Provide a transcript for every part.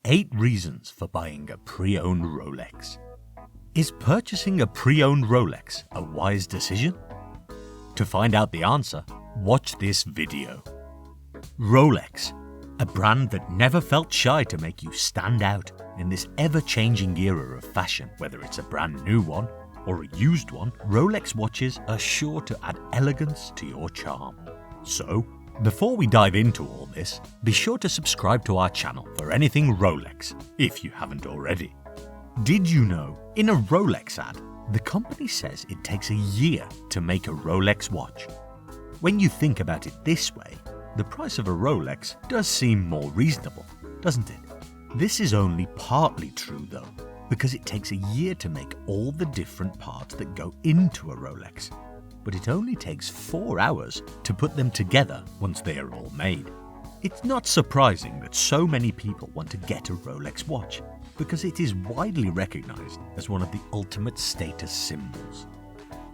8 reasons for buying a pre-owned Rolex. Is purchasing a pre-owned Rolex a wise decision? To find out the answer, watch this video. Rolex, a brand that never felt shy to make you stand out in this ever-changing era of fashion. Whether it's a brand new one or a used one, Rolex watches are sure to add elegance to your charm. So, before we dive into all this, be sure to subscribe to our channel for anything Rolex, if you haven't already. Did you know, in a Rolex ad, the company says it takes a year to make a Rolex watch? When you think about it this way, the price of a Rolex does seem more reasonable, doesn't it? This is only partly true though, because it takes a year to make all the different parts that go into a Rolex. But it only takes 4 hours to put them together once they are all made. It's not surprising that so many people want to get a Rolex watch, because it is widely recognized as one of the ultimate status symbols.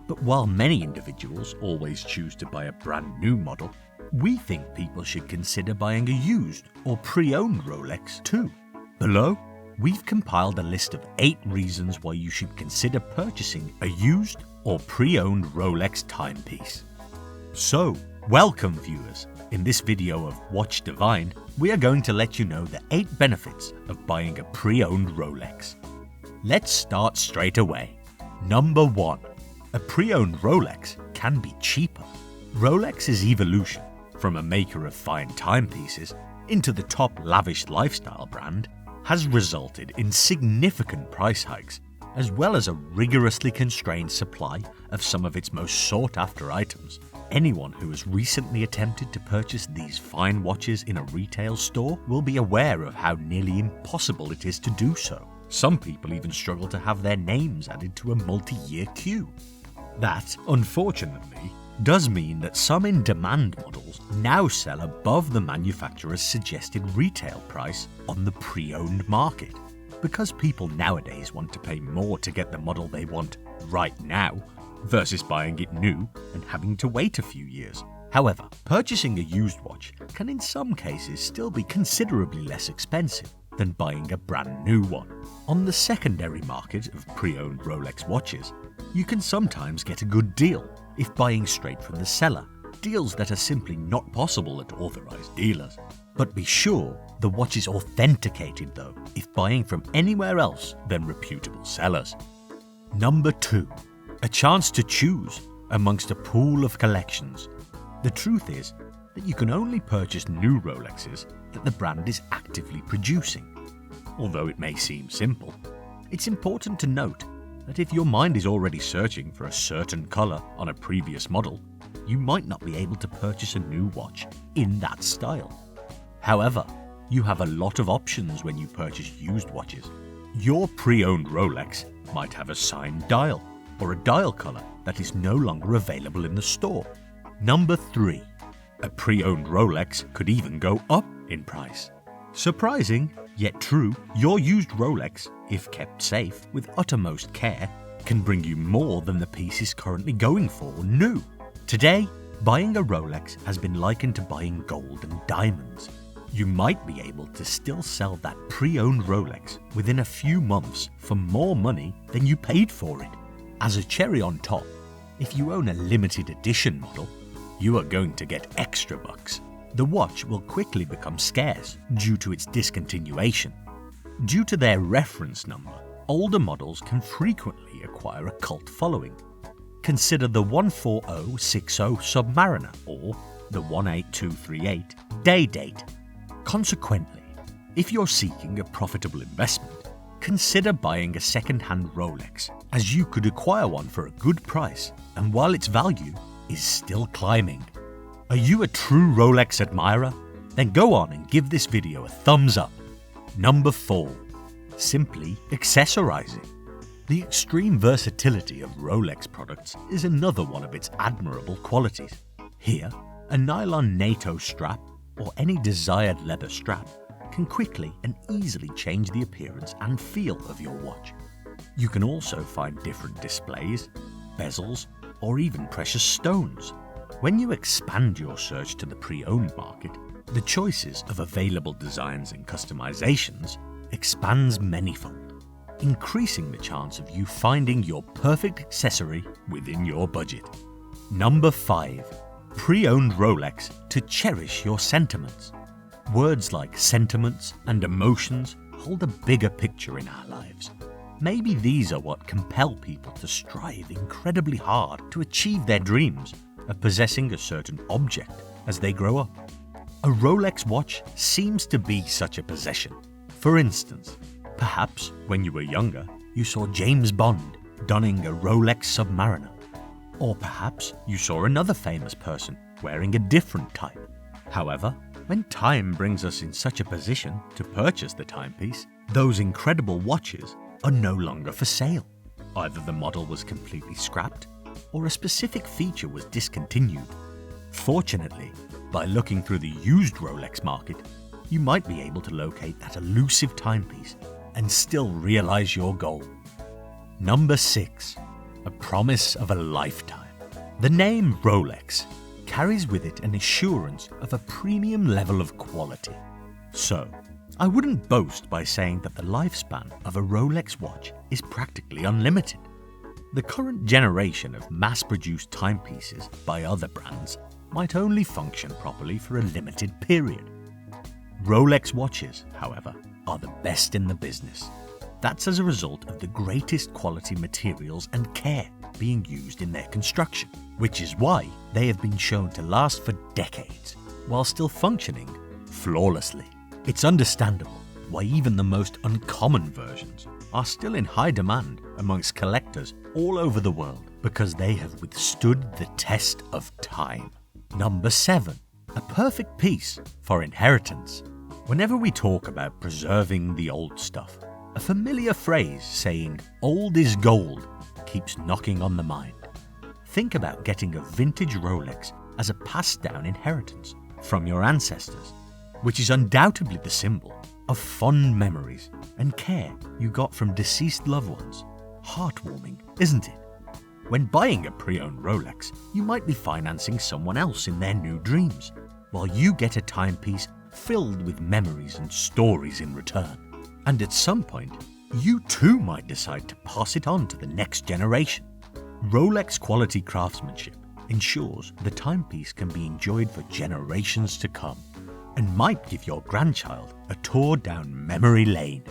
But while many individuals always choose to buy a brand new model, we think people should consider buying a used or pre-owned Rolex too. Below, we've compiled a list of 8 reasons why you should consider purchasing a used or pre-owned Rolex timepiece. So, welcome viewers. In this video of Watch Divine, we are going to let you know the 8 benefits of buying a pre-owned Rolex. Let's start straight away. Number 1. A pre-owned Rolex can be cheaper. Rolex's evolution from a maker of fine timepieces into the top lavish lifestyle brand has resulted in significant price hikes, as well as a rigorously constrained supply of some of its most sought-after items. Anyone who has recently attempted to purchase these fine watches in a retail store will be aware of how nearly impossible it is to do so. Some people even struggle to have their names added to a multi-year queue. That, unfortunately, does mean that some in-demand models now sell above the manufacturer's suggested retail price on the pre-owned market, because people nowadays want to pay more to get the model they want right now, versus buying it new and having to wait a few years. However, purchasing a used watch can in some cases still be considerably less expensive than buying a brand new one. On the secondary market of pre-owned Rolex watches, you can sometimes get a good deal if buying straight from the seller, deals that are simply not possible at authorized dealers. But be sure the watch is authenticated though if buying from anywhere else than reputable sellers. Number 2. A chance to choose amongst a pool of collections. The truth is that you can only purchase new Rolexes that the brand is actively producing. Although it may seem simple, it's important to note that if your mind is already searching for a certain color on a previous model, you might not be able to purchase a new watch in that style. However, you have a lot of options when you purchase used watches. Your pre-owned Rolex might have a signed dial, or a dial color that is no longer available in the store. Number 3. A pre-owned Rolex could even go up in price. Surprising, yet true, your used Rolex, if kept safe with uttermost care, can bring you more than the piece is currently going for new. Today, buying a Rolex has been likened to buying gold and diamonds. You might be able to still sell that pre-owned Rolex within a few months for more money than you paid for it. As a cherry on top, if you own a limited edition model, you are going to get extra bucks. The watch will quickly become scarce due to its discontinuation. Due to their reference number, older models can frequently acquire a cult following. Consider the 14060 Submariner or the 18238 Day-Date. Consequently, if you're seeking a profitable investment, consider buying a second-hand Rolex, as you could acquire one for a good price, and while its value is still climbing. Are you a true Rolex admirer? Then go on and give this video a thumbs up. Number 4. Simply accessorizing. The extreme versatility of Rolex products is another one of its admirable qualities. Here, a nylon NATO strap or any desired leather strap can quickly and easily change the appearance and feel of your watch. You can also find different displays, bezels, or even precious stones. When you expand your search to the pre-owned market, the choices of available designs and customizations expands manyfold, increasing the chance of you finding your perfect accessory within your budget. Number 5. Pre-owned Rolex to cherish your sentiments. Words like sentiments and emotions hold a bigger picture in our lives. Maybe these are what compel people to strive incredibly hard to achieve their dreams of possessing a certain object as they grow up. A Rolex watch seems to be such a possession. For instance, perhaps when you were younger, you saw James Bond donning a Rolex Submariner. Or perhaps you saw another famous person wearing a different type. However, when time brings us in such a position to purchase the timepiece, those incredible watches are no longer for sale. Either the model was completely scrapped, or a specific feature was discontinued. Fortunately, by looking through the used Rolex market, you might be able to locate that elusive timepiece and still realize your goal. Number 6. A promise of a lifetime. The name Rolex carries with it an assurance of a premium level of quality. So, I wouldn't boast by saying that the lifespan of a Rolex watch is practically unlimited. The current generation of mass-produced timepieces by other brands might only function properly for a limited period. Rolex watches, however, are the best in the business. That's as a result of the greatest quality materials and care being used in their construction, which is why they have been shown to last for decades while still functioning flawlessly. It's understandable why even the most uncommon versions are still in high demand amongst collectors all over the world because they have withstood the test of time. Number 7. A perfect piece for inheritance. Whenever we talk about preserving the old stuff, a familiar phrase saying "old is gold" keeps knocking on the mind. Think about getting a vintage Rolex as a passed-down inheritance from your ancestors, which is undoubtedly the symbol of fond memories and care you got from deceased loved ones. Heartwarming, isn't it? When buying a pre-owned Rolex, you might be financing someone else in their new dreams, while you get a timepiece filled with memories and stories in return. And at some point, you too might decide to pass it on to the next generation. Rolex quality craftsmanship ensures the timepiece can be enjoyed for generations to come, and might give your grandchild a tour down memory lane.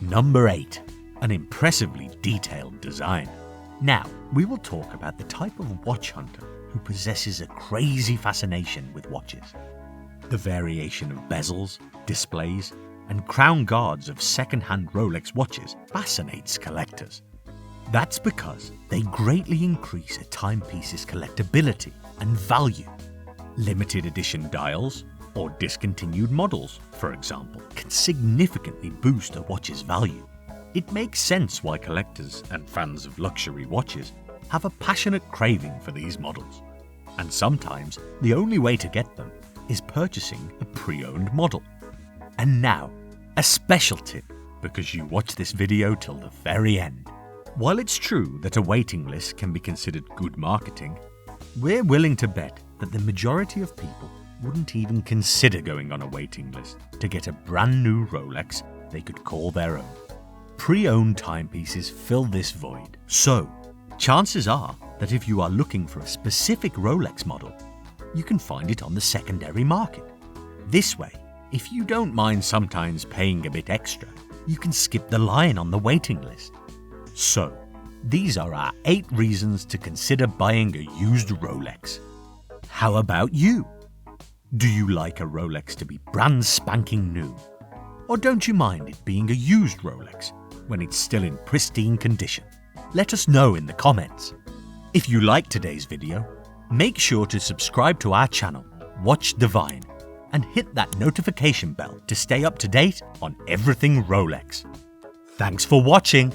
Number 8. An impressively detailed design. Now, we will talk about the type of watch hunter who possesses a crazy fascination with watches. The variation of bezels, displays, and crown guards of second-hand Rolex watches fascinates collectors. That's because they greatly increase a timepiece's collectability and value. Limited edition dials, or discontinued models, for example, can significantly boost a watch's value. It makes sense why collectors and fans of luxury watches have a passionate craving for these models. And sometimes the only way to get them is purchasing a pre-owned model. And now, a special tip, because you watch this video till the very end. While it's true that a waiting list can be considered good marketing, we're willing to bet that the majority of people wouldn't even consider going on a waiting list to get a brand new Rolex they could call their own. Pre-owned timepieces fill this void, so chances are that if you are looking for a specific Rolex model, you can find it on the secondary market. This way, if you don't mind sometimes paying a bit extra, you can skip the line on the waiting list. So, these are our 8 reasons to consider buying a used Rolex. How about you? Do you like a Rolex to be brand spanking new? Or don't you mind it being a used Rolex when it's still in pristine condition? Let us know in the comments. If you liked today's video, make sure to subscribe to our channel, Watch Divine, and hit that notification bell to stay up to date on everything Rolex. Thanks for watching!